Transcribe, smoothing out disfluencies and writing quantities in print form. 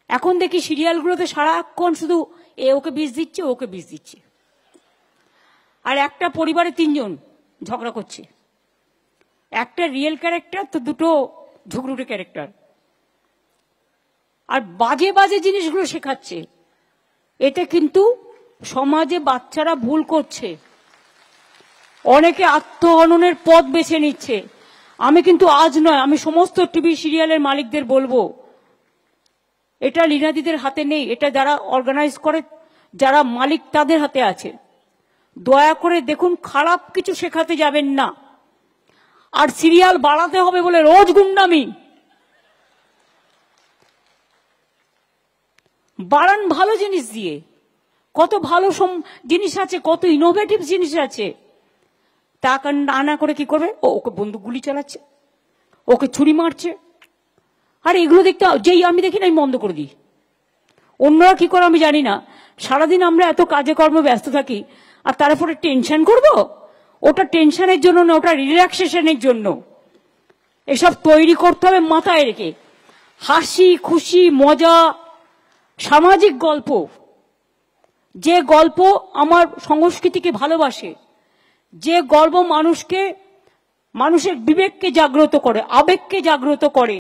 এখন দেখি সিরিয়ালগুলোতে সারাক্ষণ শুধু ওকে বিষ দিচ্ছে, ওকে বিষ দিচ্ছে, আর একটা পরিবারে 3 জন ঝগড়া করছে, একটা রিয়েল ক্যারেক্টার তো দুটো ঝুগড়ুটে ক্যারেক্টার, আর বাজে বাজে জিনিসগুলো শেখাচ্ছে। এতে কিন্তু সমাজে বাচ্চারা ভুল করছে, অনেকে আত্মহননের পথ বেছে নিচ্ছে। আমি কিন্তু আজ নয়, আমি সমস্ত টিভি সিরিয়ালের মালিকদের বলবো, এটা লীনাদিদের হাতে নেই, এটা যারা অর্গানাইজ করে, যারা মালিক তাদের হাতে আছে। দয়া করে দেখুন, খারাপ কিছু শেখাতে যাবেন না। আর সিরিয়াল বাড়াতে হবে বলে রোজ গুন্ডামি বাড়ান, ভালো জিনিস দিয়ে। কত ভালো জিনিস আছে, কত ইনোভেটিভ জিনিস আছে। তা না করে কি করবে, ওকে বন্দুক গুলি চালাচ্ছে, ওকে ছুরি মারছে। আর এগুলো দেখতে যেই আমি দেখি না, আমি বন্ধ করে দিই। অন্যরা কি করে আমি জানি না। সারাদিন আমরা এত কাজে কর্মে ব্যস্ত থাকি, আর তারপরে টেনশন করব? ওটা টেনশনের জন্য না, ওটা রিল্যাক্সেশনের জন্য। এসব তৈরি করতে হবে মাথায় রেখে। হাসি খুশি মজা সামাজিক গল্প, যে গল্প আমার সংস্কৃতিকে ভালোবাসে, যে গল্প মানুষের বিবেককে জাগ্রত করে, আবেগকে জাগ্রত করে,